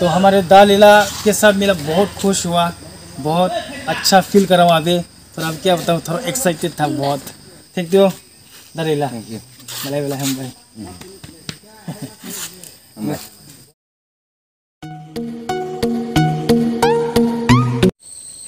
तो हमारे दालीला के साथ मिला, बहुत खुश हुआ, बहुत अच्छा फील कर रहा हूँ अभी। तो अब क्या बताऊँ, थोड़ा एक्साइटेड था बहुत। Thank you Dalila. Thank you मलाई हम भाई।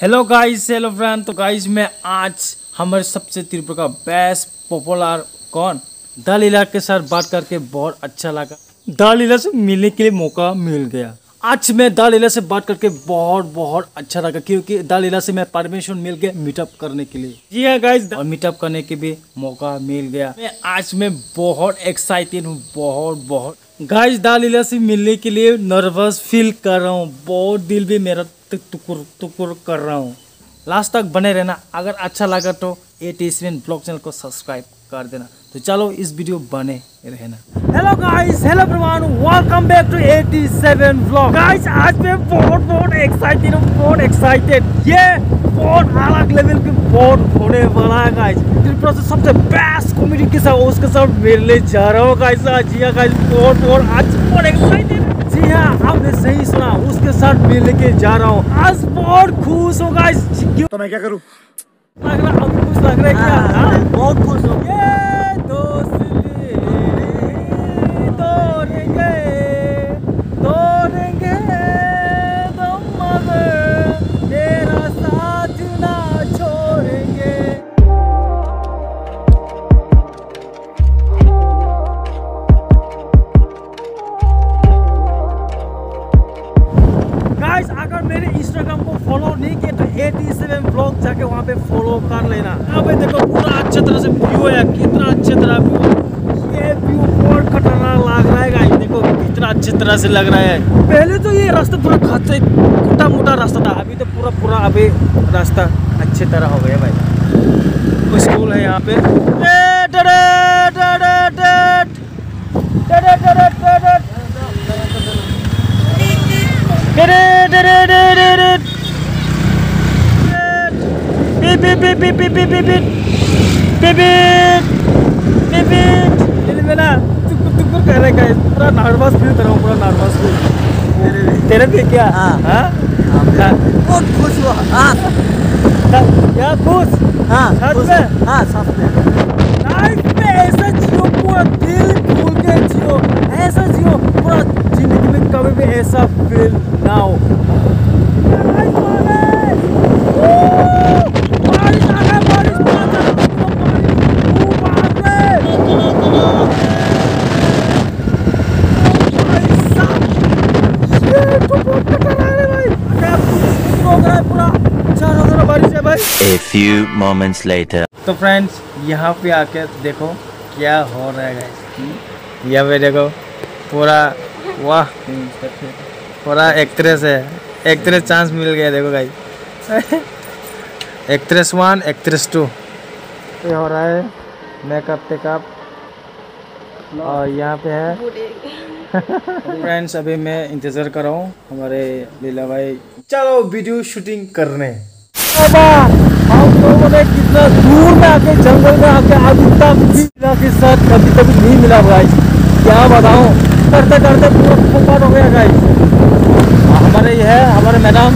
Hello guys, hello friend. तो गाइस मैं आज हमारे सबसे त्रिपुरा का बेस्ट पॉपुलर कौन दालीला के साथ बात करके बहुत अच्छा लगा। दालीला से मिलने के लिए मौका मिल गया। आज मैं दालीला से बात करके बहुत अच्छा लगा, क्योंकि दालीला से मैं परमिशन मिल गया मीटअप करने के लिए। जी हाँ गाइस, और मीटअप करने के भी मौका मिल गया। आज मैं बहुत एक्साइटेड हूँ, बहुत गाइस। दालीला से मिलने के लिए नर्वस फील कर रहा हूँ, बहुत दिल भी मेरा टुकुर कर रहा हूँ। लास्ट तक बने रहना। अगर अच्छा लगा तो AT7 ब्लॉग चैनल को सब्सक्राइब कर देना। तो चलो इस वीडियो बने रहना। Hello guys, hello everyone, welcome back to AT7 blog. Guys आज मैं बहुत एक्साइटेड हूँ, बहुत एक्साइटेड। ये बहुत अलग लेवल की बहुत होने वाला है गाइस। त्रिपुरा से सबसे बेस्ट कॉमेडी के साथ उसके साथ मिलने जा रहा हूँ गाइस। जी हाँ गाइस, बहुत आज बहुत एक्साइटेड। जी हाँ, आपने सही सुना, उसके साथ मिलने के जा रहा हूँ। आज बहुत खुश हूँ गाइस। तो मैं क्या करूँ? लग रहा अभी खुश लग रहा है क्या? बहुत खुश हूँ। तोड़ेंगे तुम मगर तेरा साथ ना छोड़ेंगे। गाइस अगर मेरे इंस्टाग्राम को फॉलो नहीं किया तो AT7 ब्लॉग जाके वहाँ पे फॉलो कर लेना। यहाँ पे देखो पूरा अच्छी तरह से व्यू है, कितना अच्छी तरह व्यू। ये व्यू बहुत खतरनाक लग रहा है गाइस, देखो कितना अच्छी तरह से लग रहा है। पहले तो ये रास्ता पूरा खच्चे छोटा मोटा रास्ता था, अभी तो पूरा अभी रास्ता अच्छी तरह हो गया भाई। स्कूल है यहाँ पे। कर रहे गाइस, पूरा नर्वस फील कर रहा हूँ, पूरा नर्वस फील। तेरे भी क्या? हाँ बहुत खुश हुआ। क्या खुश? सच में? सच में। लाइफ में ऐसा जियो, पूरा दिल खोल के जियो, ऐसा जियो पूरा जिंदगी में कभी भी ऐसा फील ना हो। A few moments later. तो फ्रेंड्स यहाँ पे आके देखो क्या हो रहा है गाइस। यहाँ पे देखो पूरा वाह, पूरा एक्ट्रेस है, एक्ट्रेस चांस मिल गया। देखो गाइस एक्ट्रेस 1 एक्ट्रेस 2 ये हो रहा है मेकअप टेकअप, और यहाँ पे है फ्रेंड्स। अभी मैं इंतज़ार कर रहा हूँ हमारे लीला भाई। चलो वीडियो शूटिंग करने। हम लोगों ने कितना दूर में आके जंगल में आके अभी तक लीला के साथ कभी नहीं मिला गाइस। क्या बताऊँ, करते पूरा फोकट हो गया गाइस। हमारे ये है हमारे मैडम।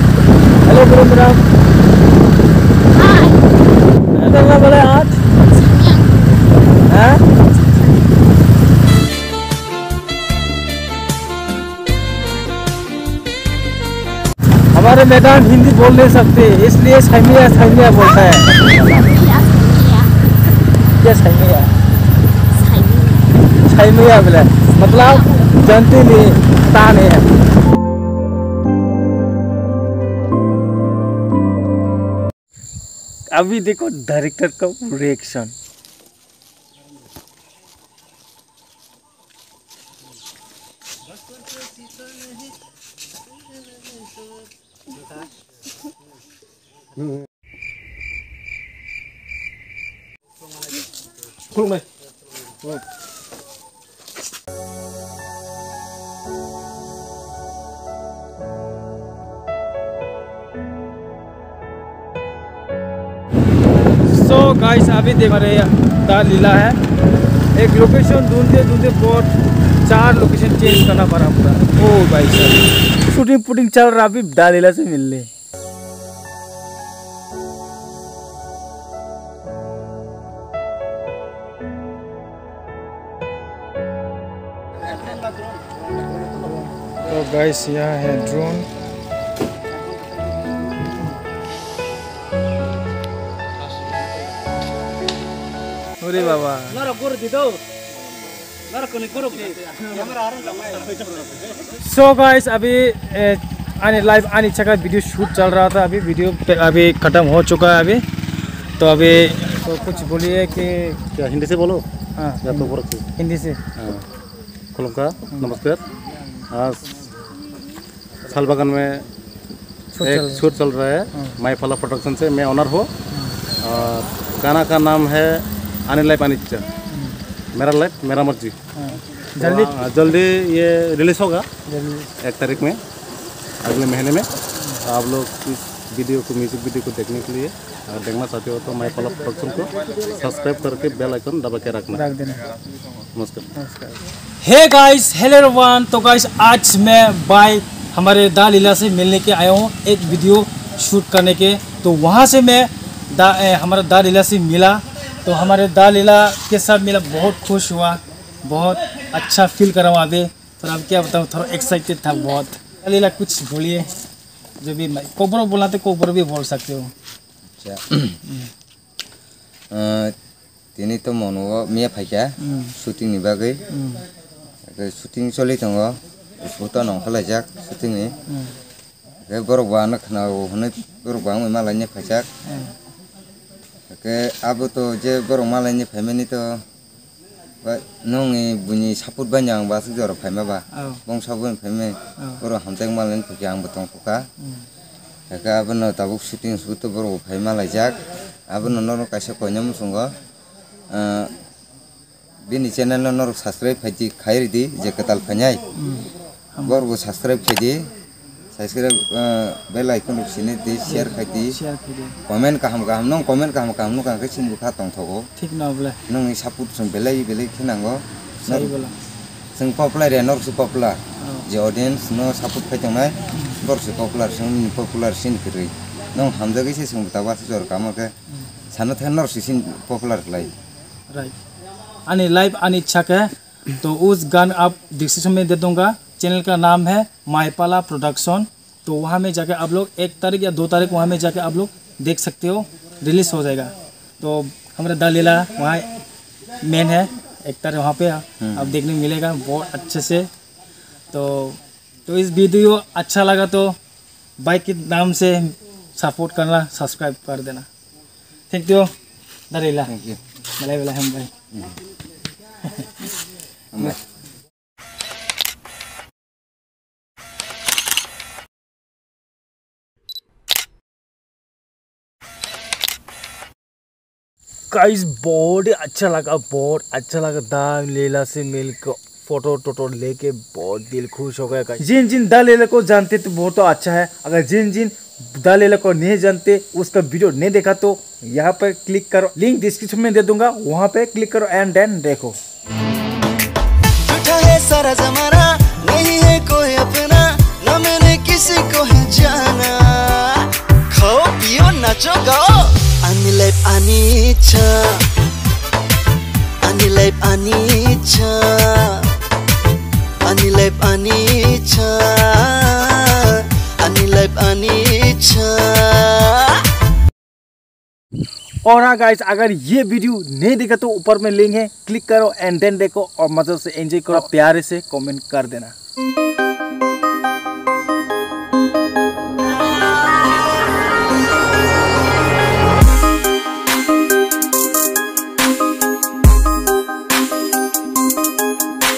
हेलो गुरु मैडम, क्या करना बोले आज? हमारे मैडम हिंदी बोल नहीं सकते, इसलिए सैमिया बोलता है। क्या सैमिया बोले मतलब जानते नहीं, पता नहीं है। अभी देखो डायरेक्टर का रिएक्शन। सो गाइस अभी देख रहे दालीला है। एक लोकेशन ढूंढते बहुत 4 लोकेशन चेंज करना पड़ा पूरा। ओ भाई साहब शूटिंग चल रहा अभी दालीला से मिलने। तो गाइस यहाँ है ड्रोन। अरे बाबा सो गाइस अभी लाइव आने का वीडियो शूट चल रहा था। अभी वीडियो अभी खत्म हो चुका है अभी। तो अभी तो कुछ बोलिए कि क्या हिंदी से बोलो? हाँ या तो हिंदी से। खुलमका नमस्कार। आज सालबागान में एक शूट चल रहा है माईपाला प्रोडक्शन से। मैं ऑनर हूँ और गाना का नाम है आने लाइफ अनिच्छा, मेरा लाइफ मेरा मर्जी। जल्दी ये रिलीज होगा 1 तारीख में, अगले महीने में। आप लोग इस वीडियो को, म्यूजिक वीडियो को देखने के लिए अगर देखना चाहते हो तो माईपाला प्रोडक्शन को सब्सक्राइब करके बेल आइकन दबा के रख देना। नमस्कार। Hey guys, hello everyone. तो गाइस आज मैं बाय हमारे दा लीला से मिलने के आया हूँ एक वीडियो शूट करने के। तो वहाँ से मैं हमारा दा लीला से मिला। तो हमारे दा लीला के साथ मिला, बहुत खुश हुआ, बहुत अच्छा फील कर रहा हूँ अभी। तो अब क्या बताऊँ, थोड़ा एक्साइटेड था बहुत। दा लीला कुछ बोलिए, जो भी कोबरो बोला तो कोबरो भी बोल सकते हो। दिनै तो मनो मिया फाइका शूटिंग नि बागै शूटिं चलि दङ फोटो नंखालायजाक शूटिं नि के बरबानो खनाव हने बरबां मालायनि फाइजाक के अब तो जे बर मालायनि फाइमानि तो नंनि बुनि सपोर्ट बान्यां बासु जर फाइमाबा बंसाबन फाइमे बर हमतें मालायनि फाइका आंबो दंफका के अब न ताबु शूटिं सुत बर फाइमालायजाक अब ननर कासे कोन्याम संग बिनि चैनल नर सब्सक्राइब फाइदि खायरिदि जे कताल फाइनाय बरगो सब्सक्राइब फाइदि बेल आइकन सिने दि शेयर खाइदि कमेन्ट काहाम नं कमेन्ट काहाम नं काके सिन बुखा तंथगो ठीक ना बोले नों सपोर्ट जों बेलाय खिनांगो सही बोला जों पपुलार नर सु पपुलार जे ऑडियंस नो सपोर्ट फाइदंनाय बर सु पपुलार जों पपुलार सिन करै नों हमजगैसे जों बताबासो जर कामके सानो थे नर सिन पपुलार लाई राइट। आने लाइव आने इच्छा है तो उस गान आप डिस्क्रिप्शन में दे दूंगा। चैनल का नाम है माईपाला प्रोडक्शन। तो वहाँ में जाकर आप लोग 1 तारीख या 2 तारीख वहाँ में जाकर आप लोग देख सकते हो, रिलीज हो जाएगा। तो हमारा दा लीला वहाँ मेन है, 1 तारीख वहाँ पे आप देखने मिलेगा बहुत अच्छे से। तो इस वीडियो अच्छा लगा तो बाइक के नाम से सपोर्ट करना, सब्सक्राइब कर देना। थैंक यू दा लीला। थैंक यू मलाई हम भाई। गाइस बहुत अच्छा लगा दा लीला से मिलकर फोटो टोटो लेके बहुत दिल खुश हो गया। गाइस जिन दा लीला को जानते तो बहुत तो अच्छा है। अगर जिन दा लीला को नहीं जानते, उसका वीडियो नहीं देखा तो यहाँ पर क्लिक करो, लिंक डिस्क्रिप्शन में दे दूंगा, वहाँ पे क्लिक करो एंड देन देखो। झूठा है सारा जमाना, नहीं है कोई अपना, न मैंने किसी को है जाना। खाओ पियो नाचो गाओ, आनी लाइफ अनिच्छा, आनी लाइफ अनिच्छा, आनी लाइफ अनिच्छा, आनी लाइफ अनिच्छा। और हाँ गाइस, अगर ये वीडियो नहीं देखा तो ऊपर में लिंक है, क्लिक करो एंड देन देखो और मजे से एंजॉय करो, प्यारे से कमेंट कर देना।